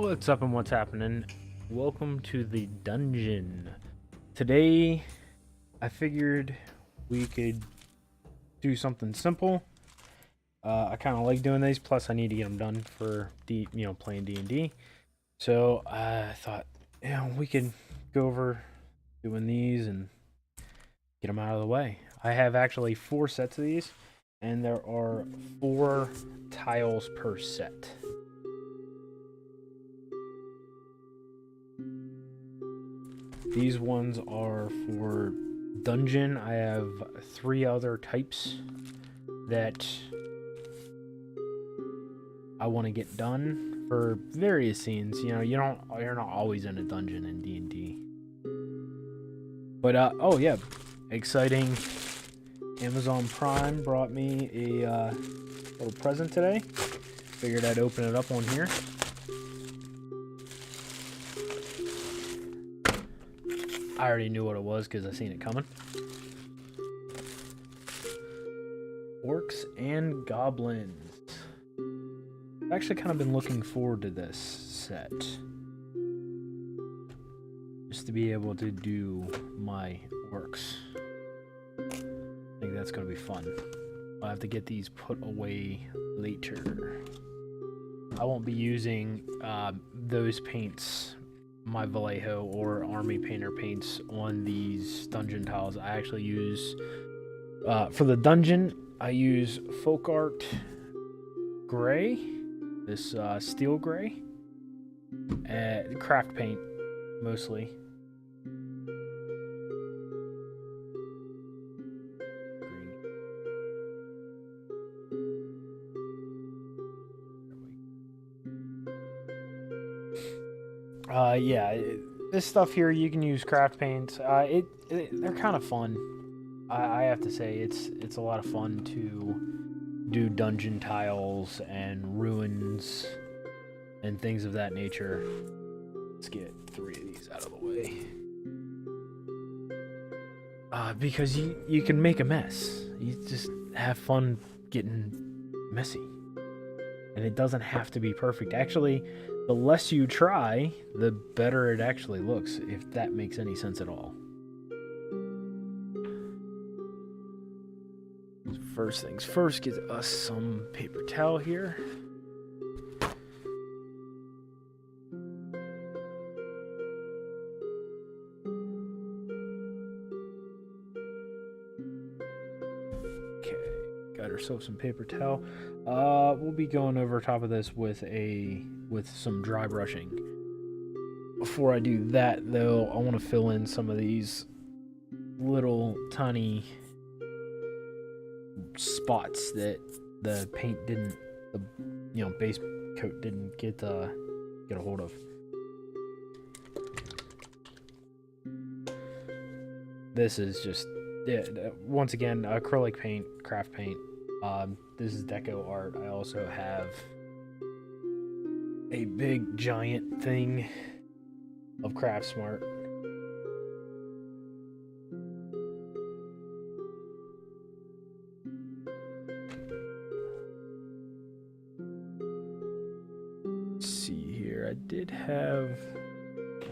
What's up and what's happening? Welcome to the dungeon. Today, I figured we could do something simple. I kind of like doing these. Plus, I need to get them done for playing D&D. So I thought, we could go over doing these and get them out of the way. I have actually 4 sets of these, and there are 4 tiles per set. These ones are for dungeon. I have 3 other types that I want to get done for various scenes. You're not always in a dungeon in D&D. But oh yeah, exciting! Amazon Prime brought me a little present today. Figured I'd open it up on here. I already knew what it was because I seen it coming. Orcs and Goblins. I've actually kind of been looking forward to this set. Just to be able to do my orcs. I think that's going to be fun. I'll have to get these put away later. I won't be using those paints, my Vallejo or Army Painter paints, on these dungeon tiles. I actually use, for the dungeon, I use Folk Art Gray, this steel gray, and craft paint mostly. Yeah, this stuff here, you can use craft paints. They're kind of fun. I have to say, it's a lot of fun to do dungeon tiles and ruins and things of that nature. Let's get 3 of these out of the way. Because you can make a mess. You just have fun getting messy. And it doesn't have to be perfect. Actually, the less you try, the better it actually looks, if that makes any sense at all. First things first, get us some paper towel here. Okay, got ourselves some paper towel. We'll be going over top of this with some dry brushing. Before I do that, though, I want to fill in some of these little tiny spots that the paint didn't, the base coat didn't get a hold of. This is just, once again, acrylic paint, craft paint. This is deco art. I also have a big giant thing of Craftsmart. Let's see here. I did have,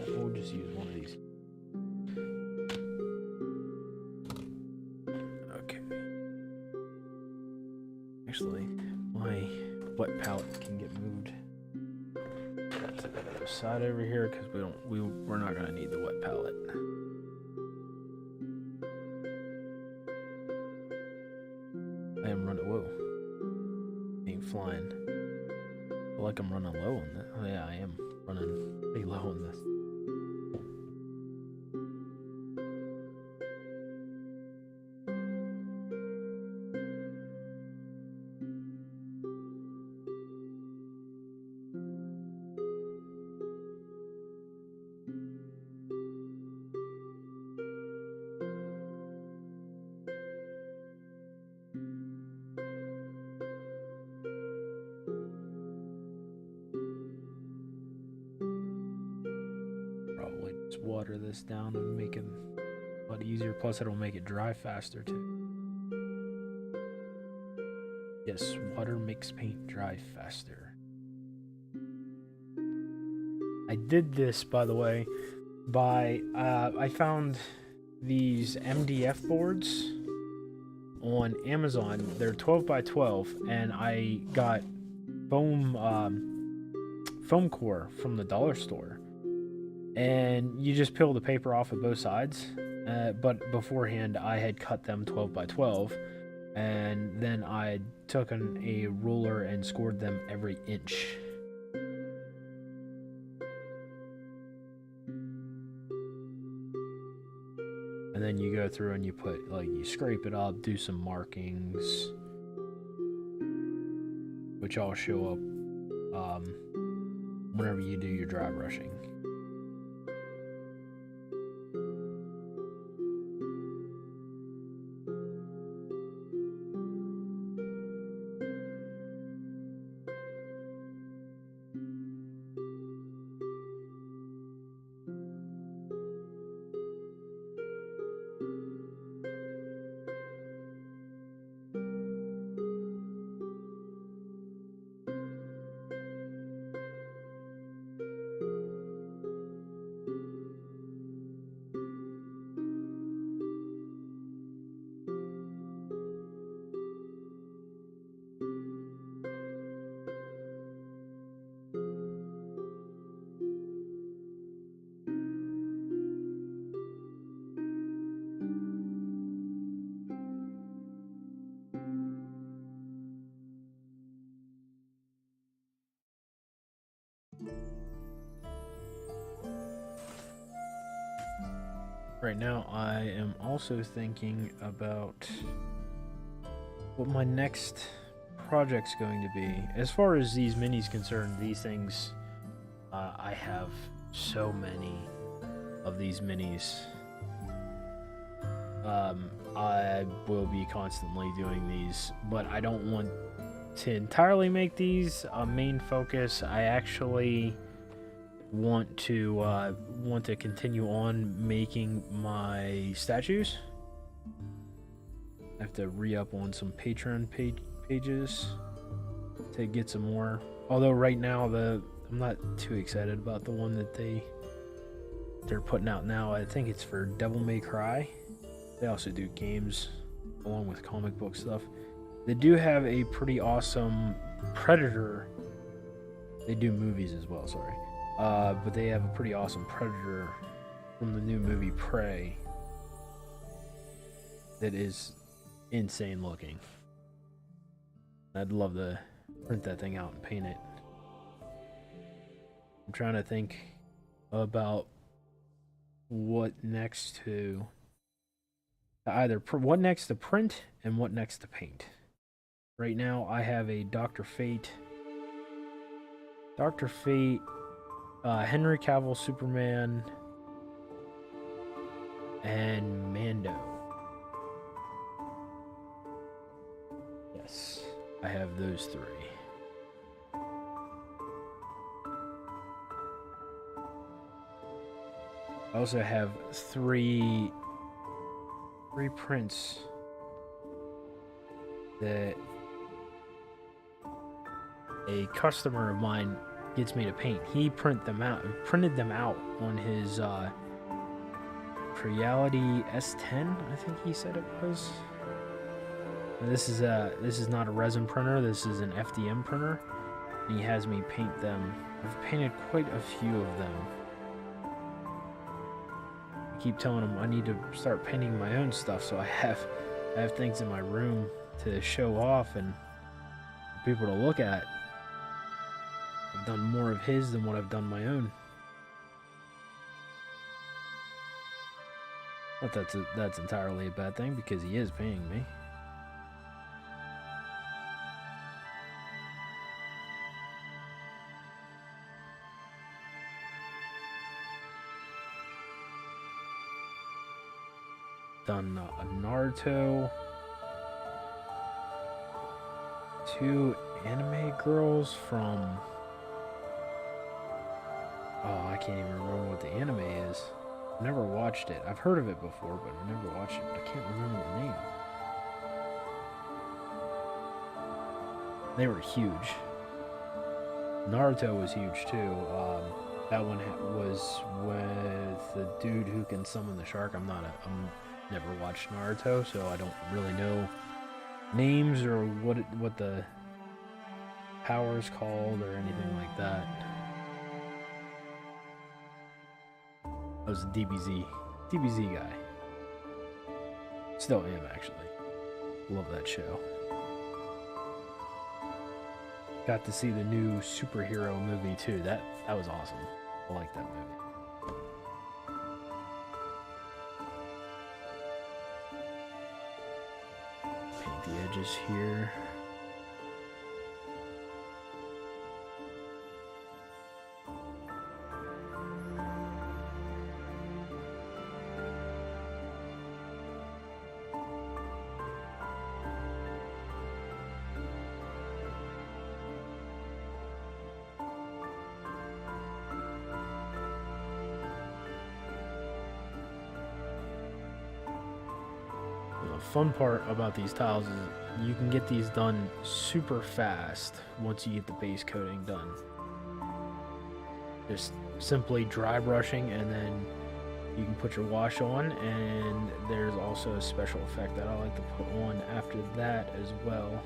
we'll just use one of these. Okay. Actually, my wet palette can get moved to the other side over here because we're not gonna need the wet palette. I am running. Whoa, ain't flying. I feel like I'm running low on this. Oh yeah, I am running pretty low on this. Probably just water this down and make it a lot easier. Plus, it'll make it dry faster too. Yes, water makes paint dry faster. I did this, by the way, by I found these MDF boards on Amazon. They're 12 by 12, and I got foam core from the dollar store. And you just peel the paper off of both sides. But beforehand, I had cut them 12 by 12, and then I took a ruler and scored them every inch. And then you go through and you put, like, you scrape it up, do some markings, which all show up whenever you do your dry brushing. Right now, I am also thinking about what my next project's going to be. As far as these minis concerned, these things, I have so many of these minis. I will be constantly doing these, but I don't want to entirely make these a main focus. I actually want to continue on making my statues. I have to re-up on some Patreon pages to get some more. Although right now I'm not too excited about the one that they're putting out now. I think it's for Devil May Cry. They also do games along with comic book stuff. They do have a pretty awesome Predator. They do movies as well, sorry. But they have a pretty awesome Predator from the new movie Prey that is insane looking. I'd love to print that thing out and paint it. I'm trying to think about what next to what next to print and what next to paint. Right now I have a Dr. Fate, Henry Cavill Superman, and Mando. Yes, I have those three. I also have three prints that a customer of mine gets me to paint. He printed them out on his Creality S10, I think he said it was. And this is not a resin printer, this is an FDM printer. And he has me paint them. I've painted quite a few of them. I keep telling him I need to start painting my own stuff, so I have things in my room to show off and for people to look at. I've done more of his than what I've done my own. Not that's entirely a bad thing, because he is paying me. Done a Naruto, 2 anime girls from, oh, I can't even remember what the anime is. I've never watched it. I've heard of it before, but I never watched it, but I can't remember the name. They were huge. Naruto was huge too. That one was with the dude who can summon the shark. I'm never watched Naruto, so I don't really know names or what the power's called or anything like that. I was a DBZ guy. Still am, actually. Love that show. Got to see the new superhero movie too. That was awesome. I like that movie. Paint the edges here. Fun part about these tiles is you can get these done super fast once you get the base coating done. Just simply dry brushing, and then you can put your wash on, and there's also a special effect that I like to put on after that as well.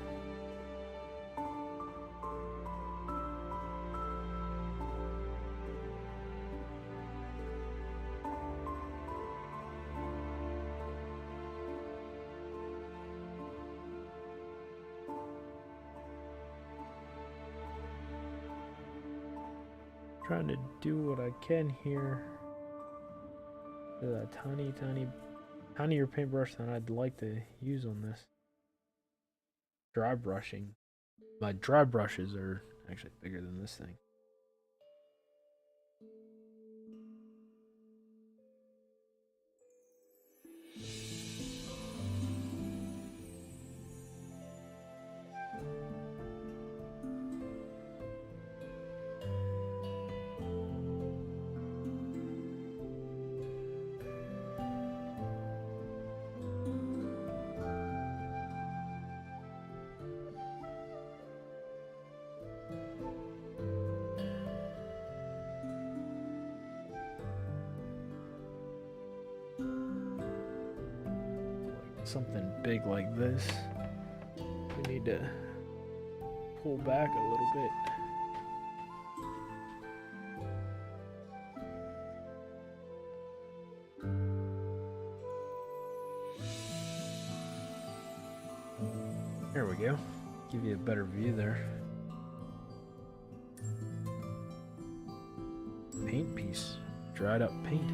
Trying to do what I can here with a tinier paintbrush than I'd like to use on this. Dry brushing. My dry brushes are actually bigger than this thing. Something big like this, we need to pull back a little bit. There we go. Give you a better view there. Paint piece, dried up paint.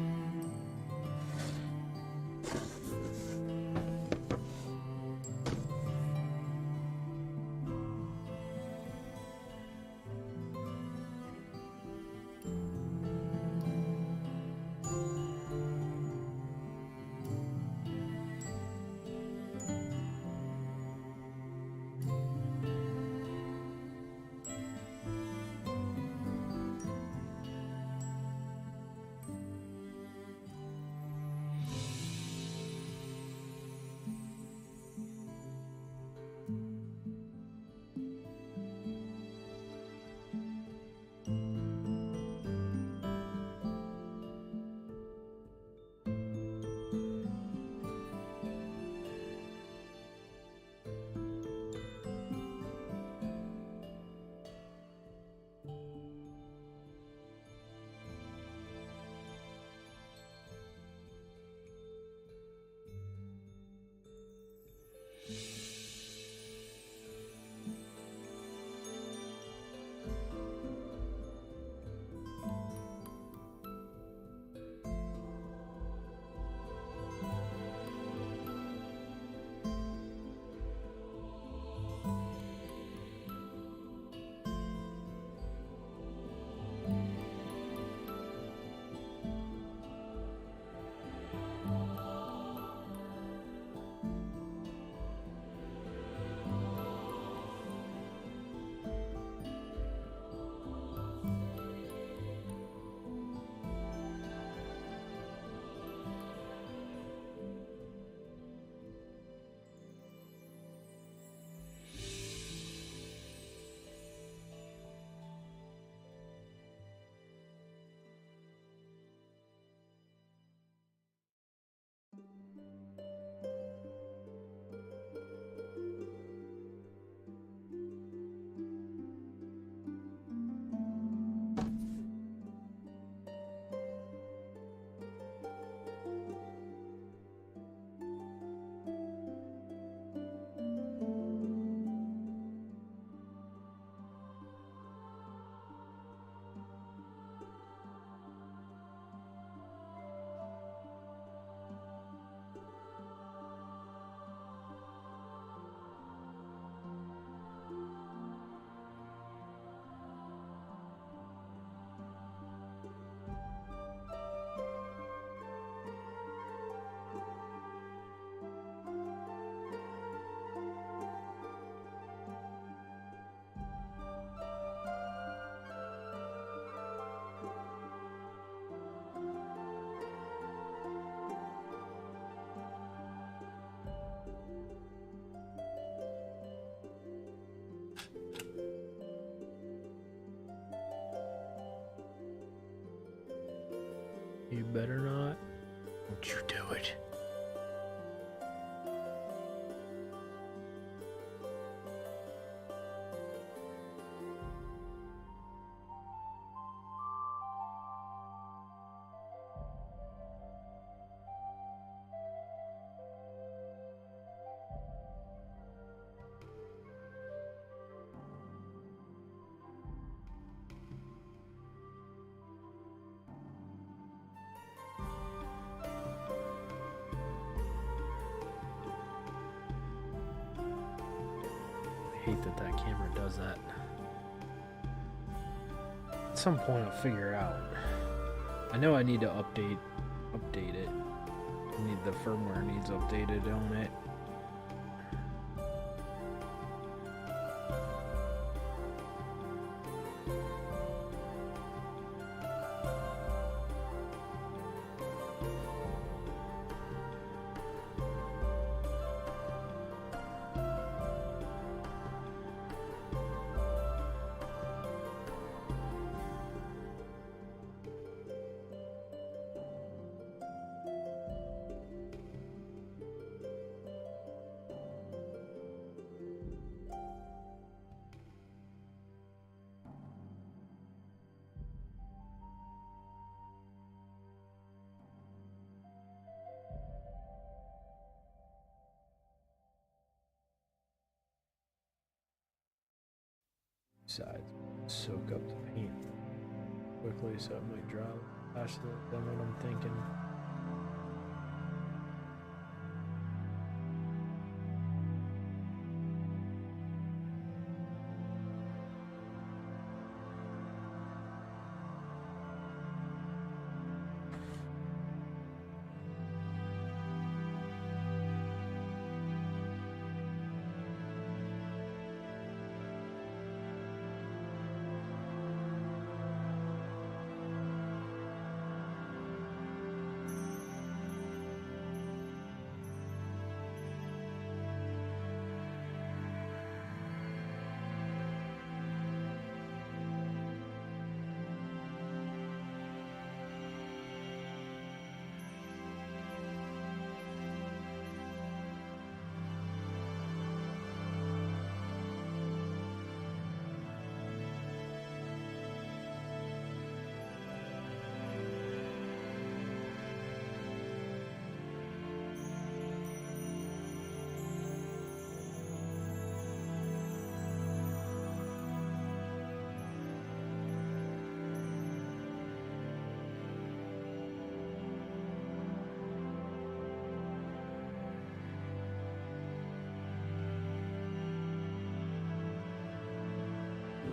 You better not. Don't you do it. I hate that that camera does that. At some point I'll figure out. I know I need to update it. The firmware needs updated on it. Sides soak up the paint quickly so it might dry faster than what I'm thinking.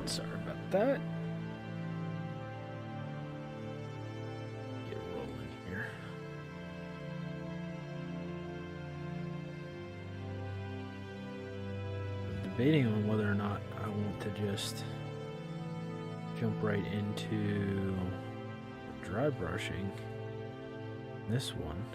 Sorry about that. Get rolling here. I'm debating on whether or not I want to just jump right into dry brushing this one.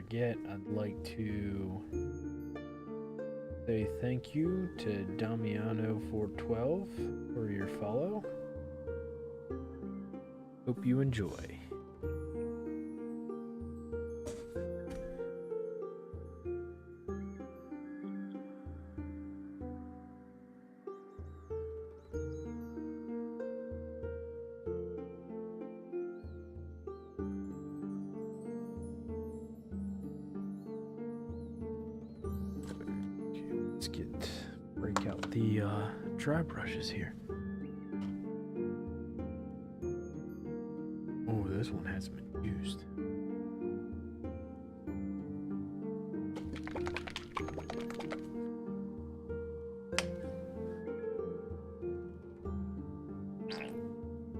forget, I'd like to say thank you to Damiano412 for your follow. Hope you enjoy. Break out the dry brushes here. Oh, this one hasn't been used.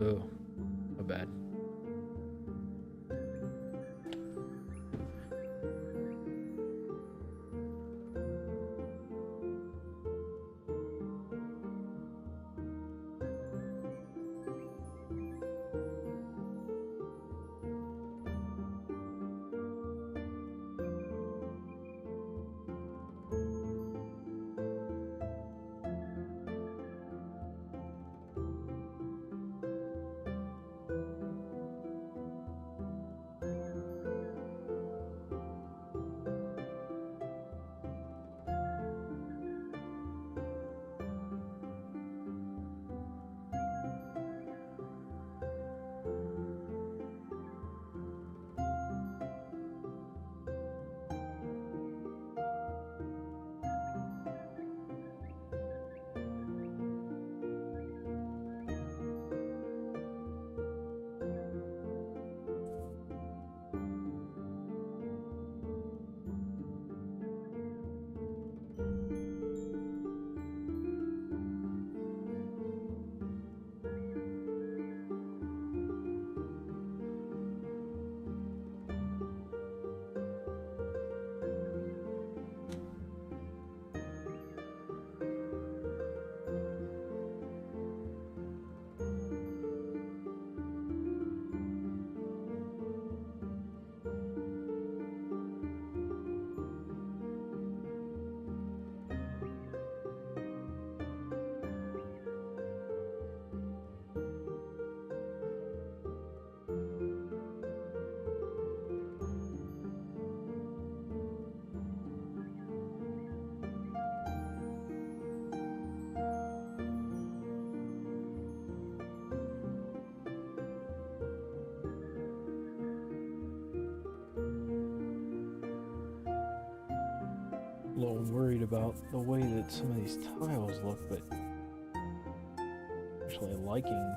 Oh, not bad. A little worried about the way that some of these tiles look, but actually liking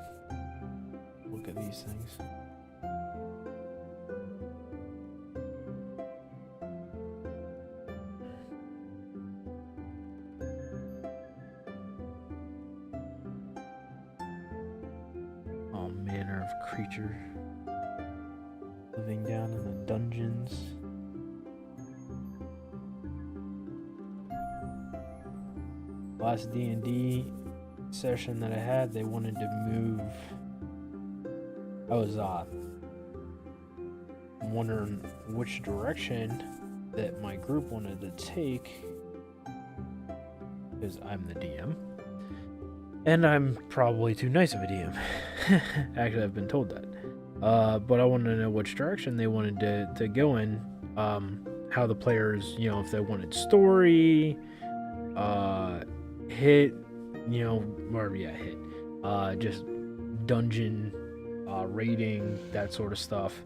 look at these things. All manner of creature living down in the dungeons. Last D&D session that I had, they wanted to move. I was wondering which direction that my group wanted to take, because I'm the DM, and I'm probably too nice of a DM. Actually, I've been told that. But I wanted to know which direction they wanted to go in. How the players, if they wanted story, hit, just dungeon rating, that sort of stuff.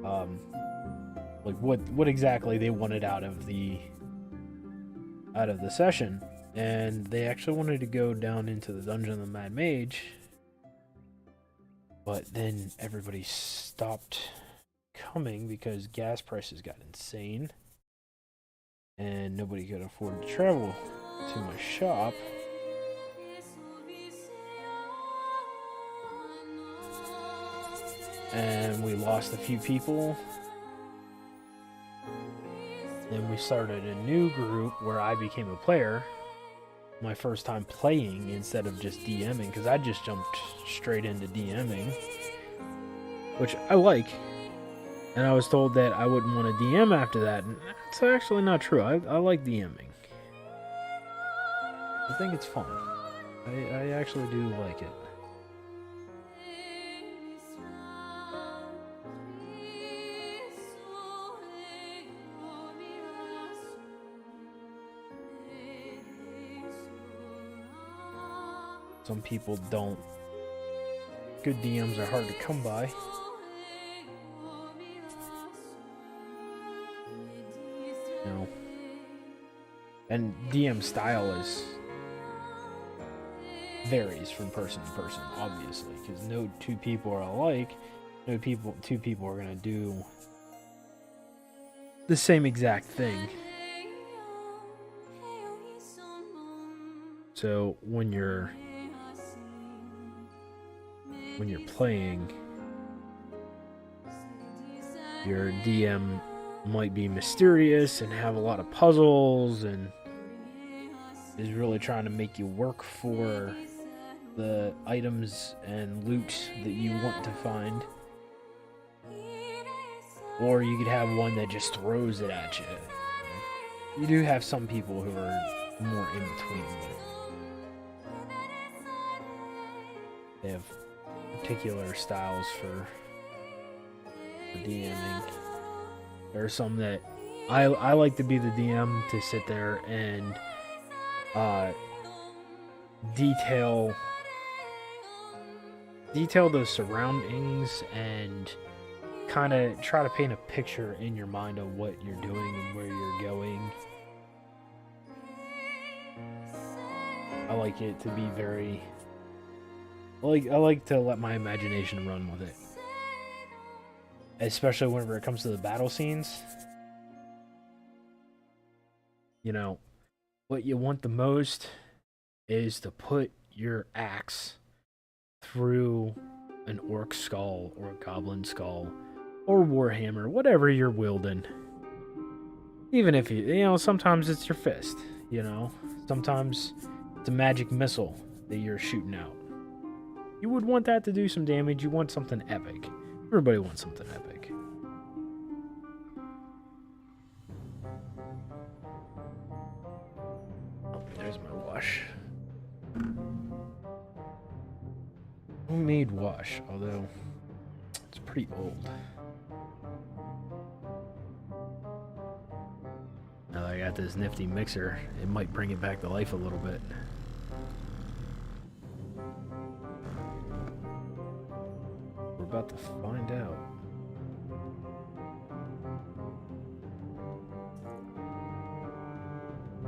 Like what exactly they wanted out of the session. And they actually wanted to go down into the Dungeon of the Mad Mage, but then everybody stopped coming because gas prices got insane and nobody could afford to travel to my shop. And we lost a few people. Then we started a new group where I became a player. My first time playing instead of just DMing, because I just jumped straight into DMing, which I like. And I was told that I wouldn't want to DM after that, and that's actually not true. I like DMing. I think it's fun. I actually do like it. Some people don't. Good DMs are hard to come by. You know. And DM style varies from person to person, obviously, because no two people are alike. Two people are gonna do the same exact thing. So when you're playing, your DM might be mysterious and have a lot of puzzles and is really trying to make you work for the items and loot that you want to find. Or you could have one that just throws it at you. You do have some people who are more in between. They have particular styles for DMing. There are some that I like to be the DM, to sit there and detail those surroundings and kind of try to paint a picture in your mind of what you're doing and where you're going. I like it to be very I like to let my imagination run with it. Especially whenever it comes to the battle scenes. You know, what you want the most is to put your axe through an orc skull or a goblin skull or warhammer, whatever you're wielding. Even if sometimes it's your fist, sometimes it's a magic missile that you're shooting out. You would want that to do some damage. You want something epic. Everybody wants something epic. Oh, there's my wash. Homemade wash, although it's pretty old. Now that I got this nifty mixer, it might bring it back to life a little bit. We're about to find out.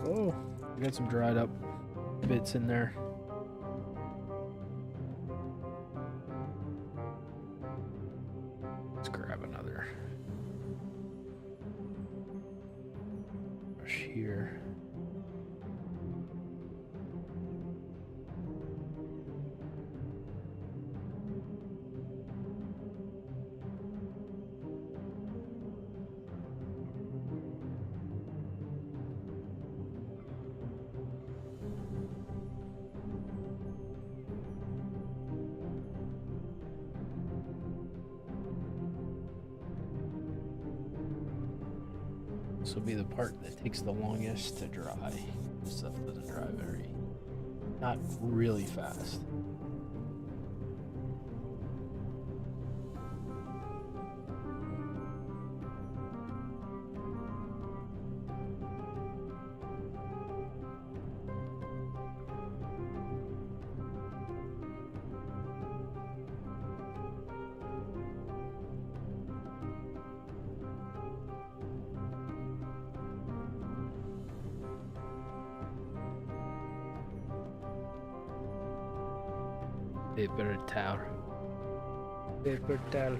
Oh, I got some dried up bits in there. Let's grab another brush here. This will be the part that takes the longest to dry. This stuff doesn't dry not really fast. Paper towel. Paper towel.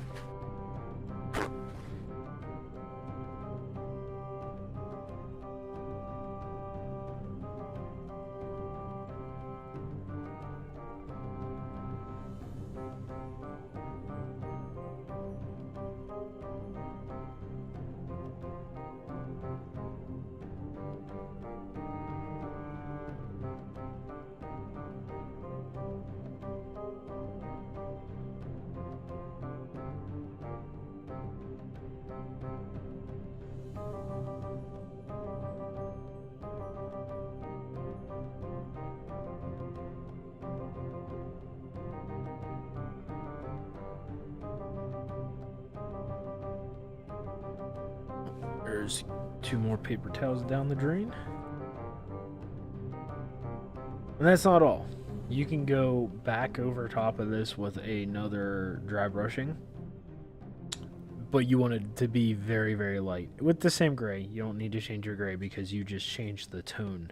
There's 2 more paper towels down the drain. And that's not all. You can go back over top of this with another dry brushing. But you want it to be very, very light. With the same gray, you don't need to change your gray because you just changed the tone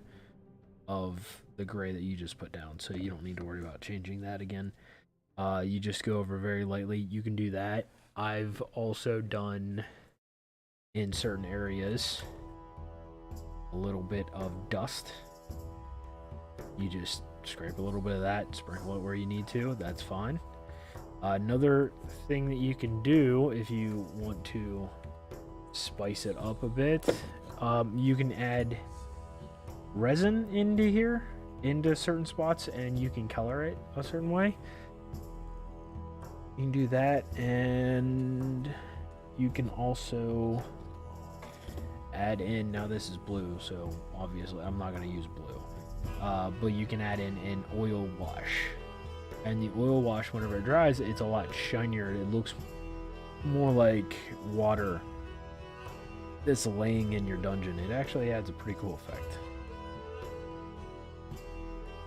of the gray that you just put down. So you don't need to worry about changing that again. You just go over very lightly. You can do that. I've also done, in certain areas, a little bit of dust. You just scrape a little bit of that, sprinkle it where you need to. That's fine. Another thing that you can do if you want to spice it up a bit, you can add resin into here, into certain spots, and you can color it a certain way. You can do that, and you can also add in, now this is blue, so obviously I'm not going to use blue, but you can add in an oil wash. And the oil wash, whenever it dries, it's a lot shinier. It looks more like water that's laying in your dungeon. It actually adds a pretty cool effect.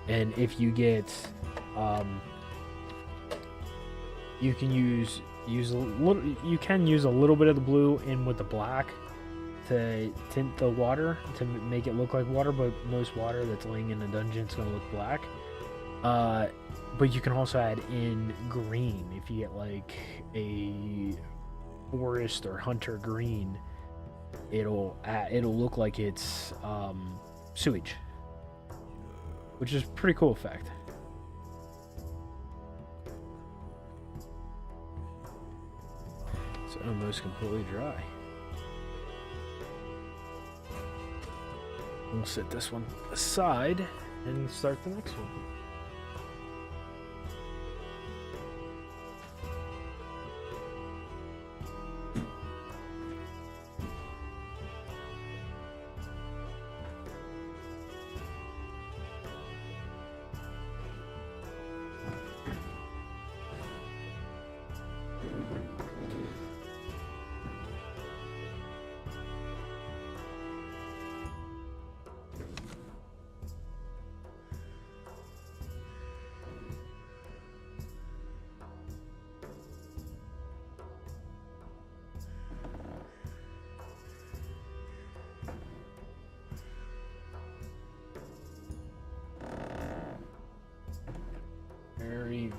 And if you get, you can use a little. You can use a little bit of the blue in with the black to tint the water to make it look like water. But most water that's laying in a dungeon is going to look black. But you can also add in green if you get like a forest or hunter green. It'll look like it's sewage, which is a pretty cool effect. It's almost completely dry. We'll set this one aside and start the next one.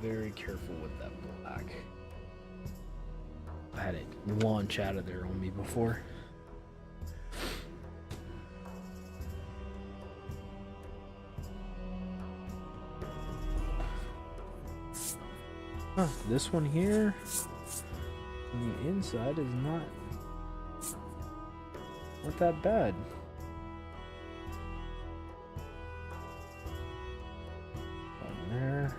Very careful with that black. I had it launch out of there on me before. Huh, this one here on the inside is not that bad. On there.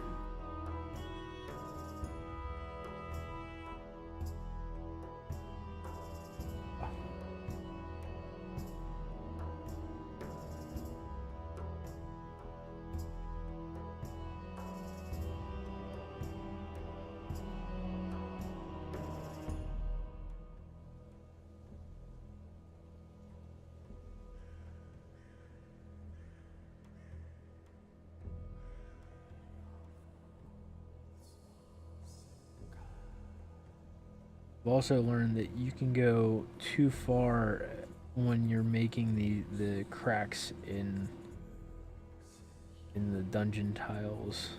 I've also learned that you can go too far when you're making the cracks in the dungeon tiles.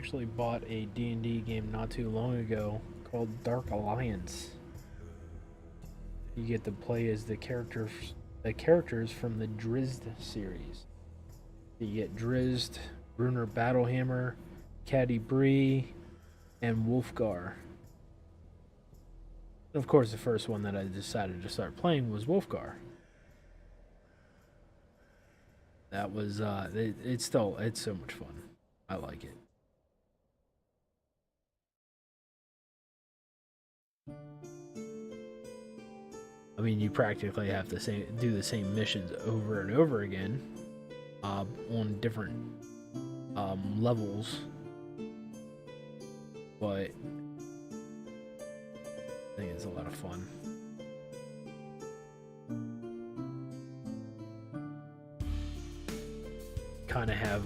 actually bought a D&D game not too long ago called Dark Alliance. You get to play as the characters from the Drizzt series. You get Drizzt, Bruner Battlehammer, Caddy Bree, and Wolfgar. Of course, the first one that I decided to start playing was Wolfgar. That was it's so much fun. I like it. I mean, you practically have to do the same missions over and over again, on different levels, but I think it's a lot of fun. Kind of have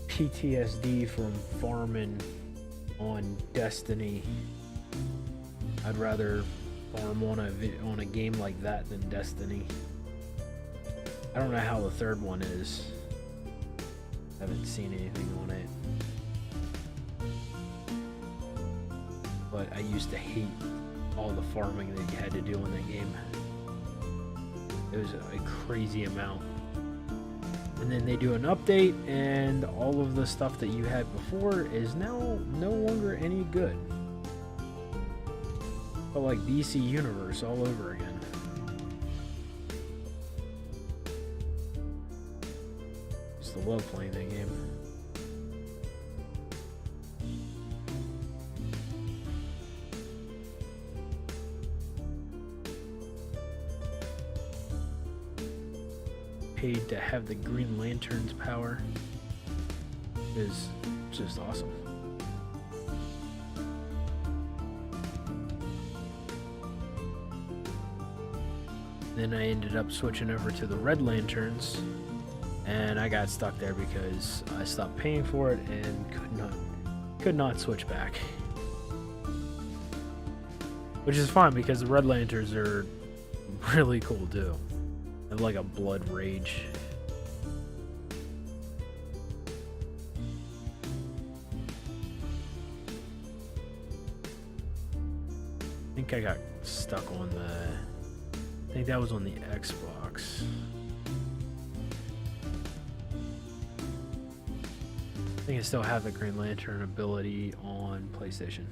PTSD from farming on Destiny. I'd rather farm on a game like that than Destiny. I don't know how the third one is. I haven't seen anything on it. But I used to hate all the farming that you had to do in that game. It was a crazy amount. And then they do an update, and all of the stuff that you had before is now no longer any good. But like DC Universe all over again. Just love playing that game. Paid to have the Green Lantern's power is just awesome. Then I ended up switching over to the Red Lanterns, and I got stuck there because I stopped paying for it and could not switch back. Which is fine because the Red Lanterns are really cool too. They have like a blood rage. I think I got stuck on I think that was on the Xbox. I think I still have the Green Lantern ability on PlayStation.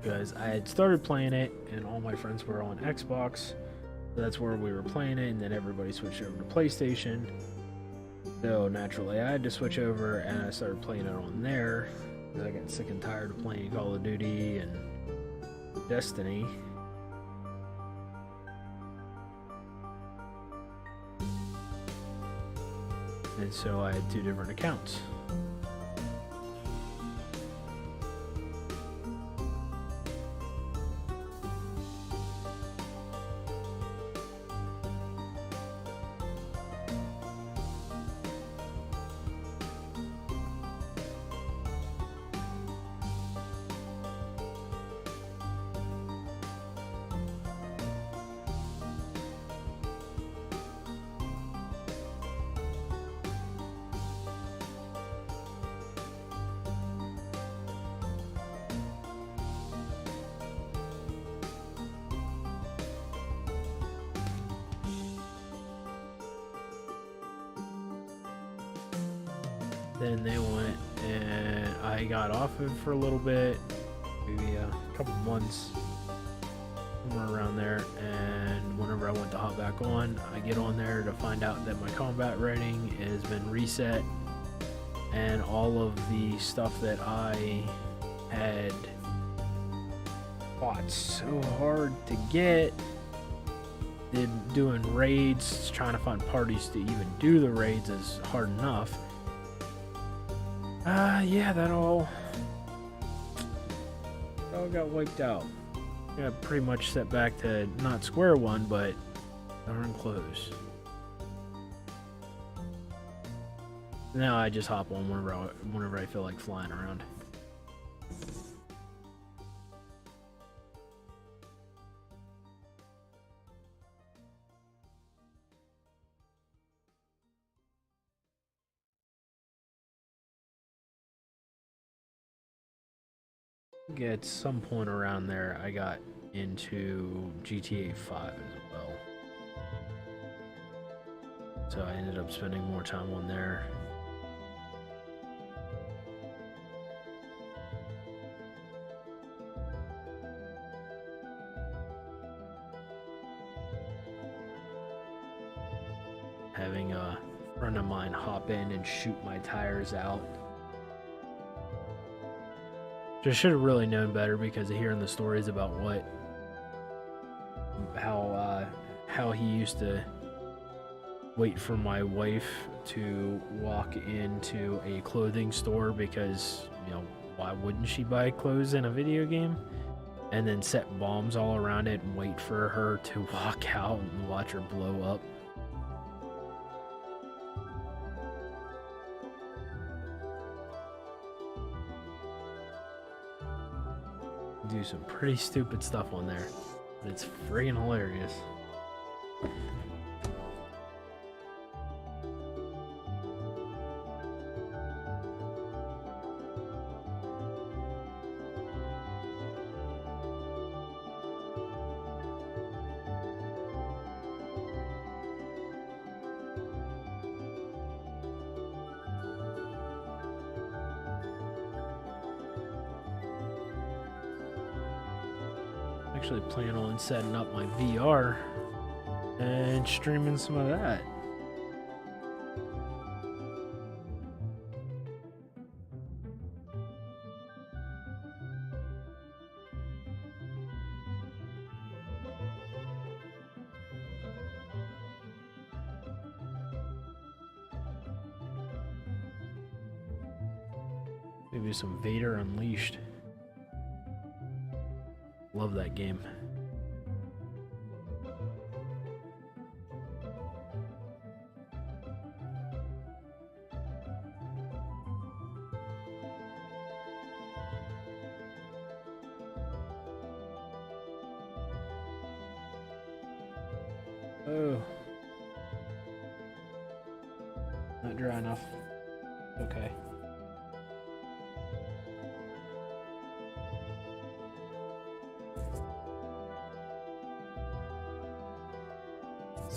Because I had started playing it and all my friends were on Xbox, so that's where we were playing it, and then everybody switched over to PlayStation. So naturally I had to switch over and I started playing it on there because I got sick and tired of playing Call of Duty and Destiny. And so I had two different accounts. Then they went and I got off of it for a little bit, maybe a couple months, somewhere around there, and whenever I went to hop back on, I get on there to find out that my combat rating has been reset, and all of the stuff that I had fought so hard to get, doing raids, trying to find parties to even do the raids is hard enough. Yeah, that all got wiped out. Yeah, pretty much set back to not square one, but darn close. Now I just hop on whenever I feel like flying around. At some point around there, I got into GTA 5 as well. So I ended up spending more time on there. Having a friend of mine hop in and shoot my tires out. I should have really known better because of hearing the stories about how he used to wait for my wife to walk into a clothing store because, you know, why wouldn't she buy clothes in a video game? And then set bombs all around it and wait for her to walk out and watch her blow up. Do some pretty stupid stuff on there, but it's friggin' hilarious. Actually plan on setting up my VR and streaming some of that. Maybe some Vader Unleashed. Love that game. Oh. Not dry enough. Okay.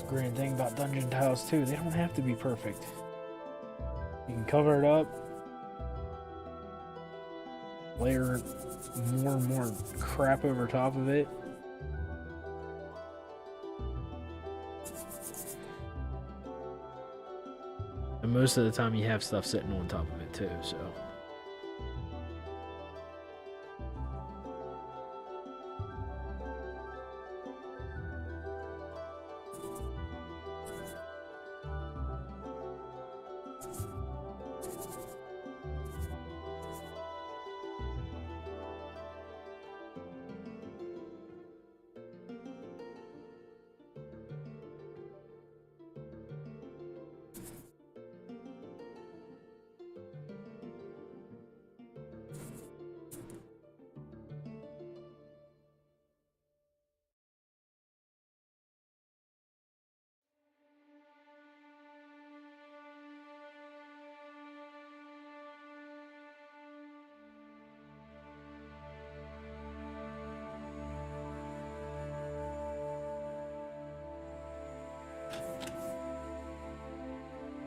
Great thing about dungeon tiles too, they don't have to be perfect. You can cover it up, layer more and more crap over top of it. And most of the time you have stuff sitting on top of it too, so.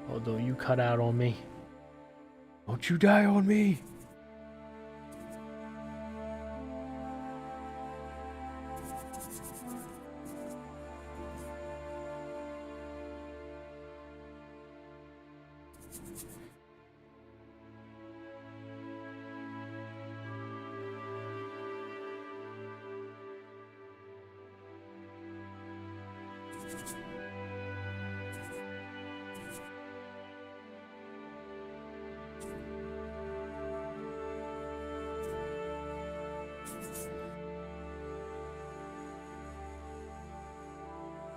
Although you cut out on me. Don't you die on me!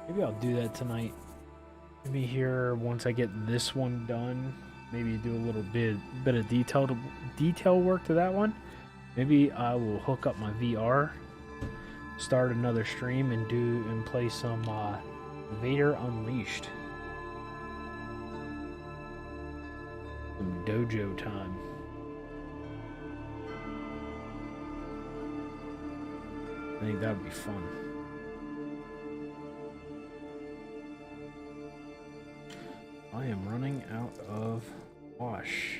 Maybe I'll do that tonight. Maybe here, once I get this one done, maybe do a little bit of detail work to that one. Maybe I will hook up my VR, start another stream, and play some Vader Unleashed. Some dojo time. I think that would be fun. I am running out of wash.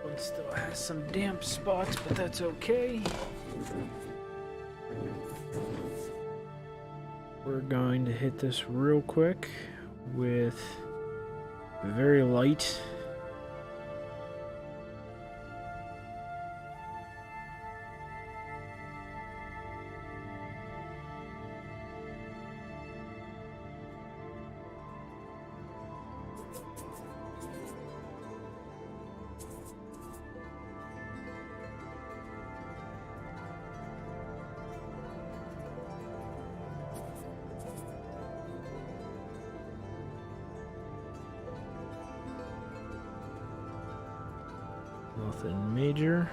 One still has some damp spots, but that's okay. We're going to hit this real quick with very light. Nothing major.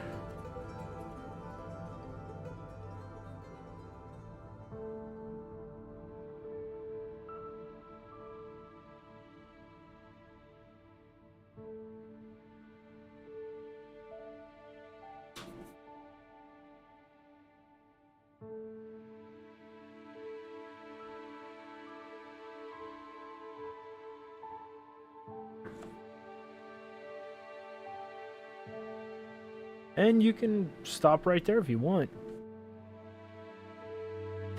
And you can stop right there if you want.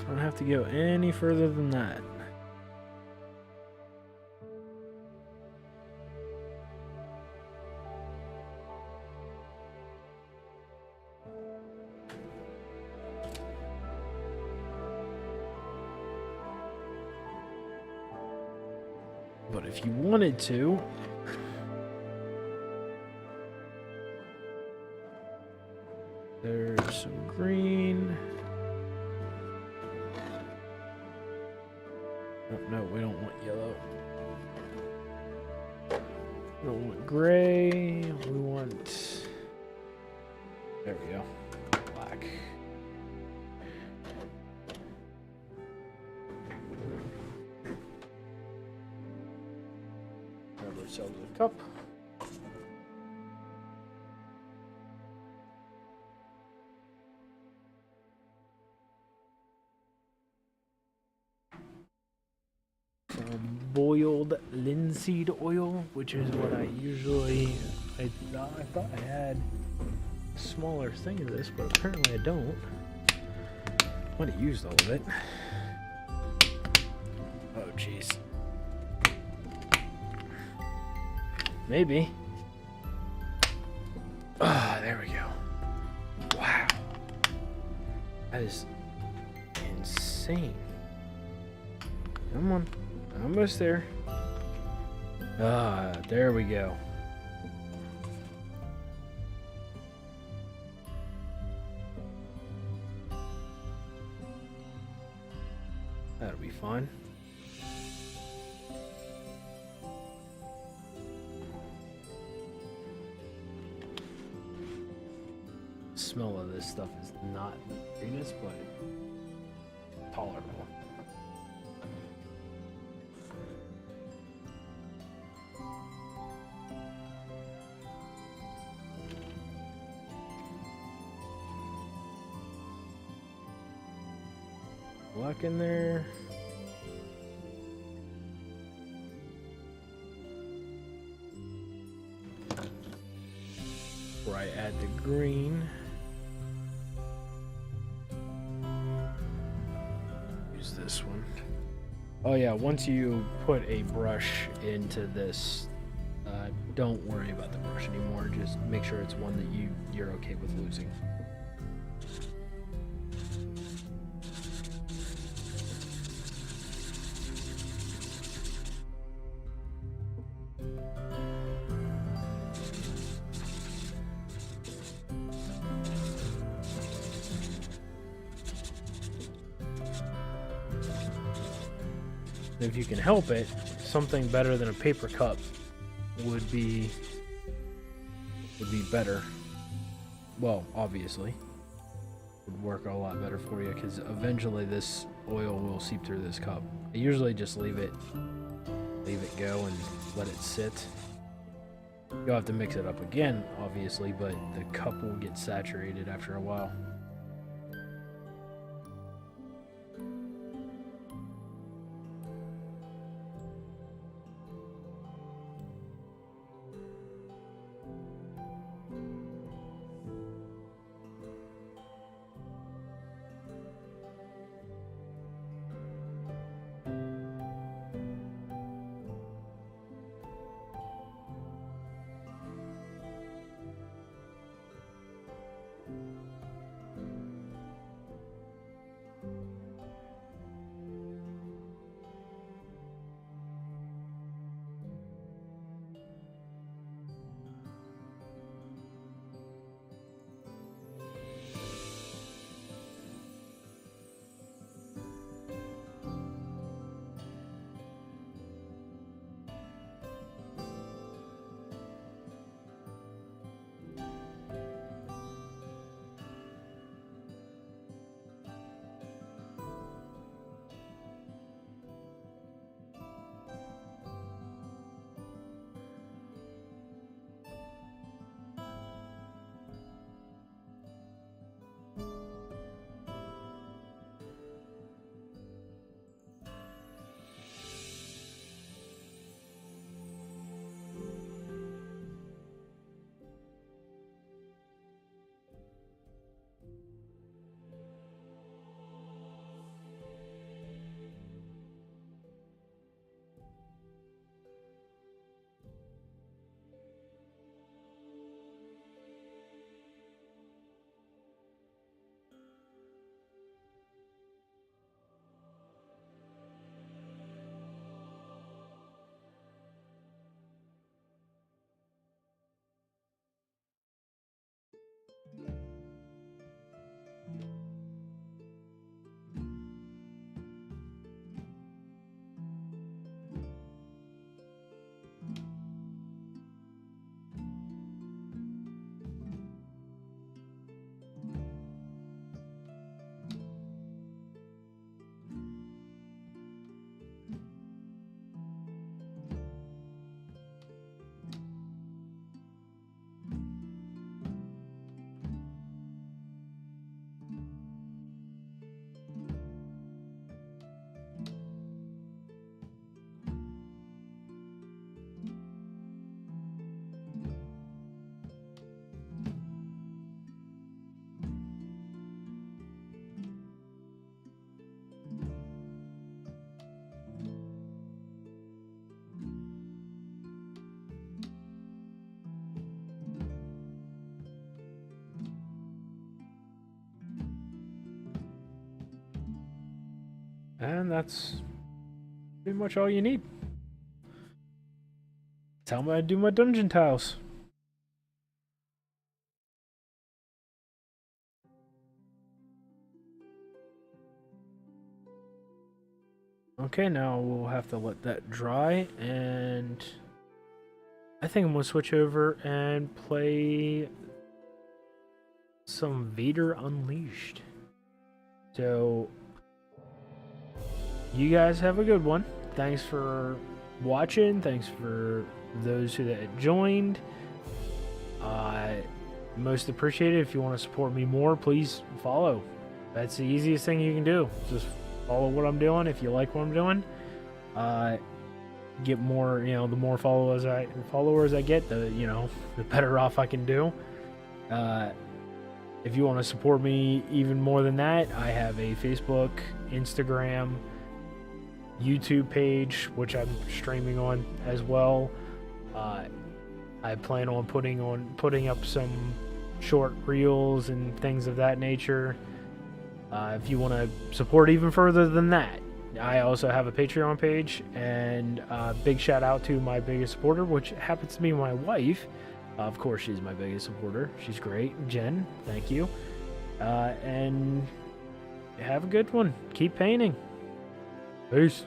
Don't have to go any further than that. But if you wanted to, there's some green. Oh, no, we don't want yellow. We don't want gray. We want... There we go. Black. Grab ourselves a cup. Boiled linseed oil, which is what I usually... I thought I had a smaller thing of this, but apparently I don't. I might have used all of it. Oh, jeez. Maybe. Ah, there we go. Wow. That is insane. Come on. Almost there. Ah, there we go. That'll be fine. The smell of this stuff is not the greatest, but tolerable. Luck in there. Before I add the green. Use this one. Oh yeah, once you put a brush into this, don't worry about the brush anymore. Just make sure it's one that you're okay with losing. If you can help it, something better than a paper cup would be better. Well, obviously, would work a lot better for you because eventually this oil will seep through this cup. I usually just leave it go and let it sit. You'll have to mix it up again, obviously, but the cup will get saturated after a while. And that's pretty much all you need. That's how I do my dungeon tiles. Okay, now we'll have to let that dry, and I think I'm gonna switch over and play some Vader Unleashed. So, you guys have a good one. Thanks for watching. Thanks for those who that joined. Most appreciated. If you want to support me more, please follow. That's the easiest thing you can do. Just follow what I'm doing. If you like what I'm doing, get more. You know, the more followers I get, the the better off I can do. If you want to support me even more than that, I have a Facebook, Instagram, YouTube page, which I'm streaming on as well. I plan on putting up some short reels and things of that nature. If you want to support even further than that, I also have a Patreon page, and big shout out to my biggest supporter, which happens to be my wife. Of course, she's my biggest supporter. She's great. Jen, thank you. And have a good one. Keep painting. Peace.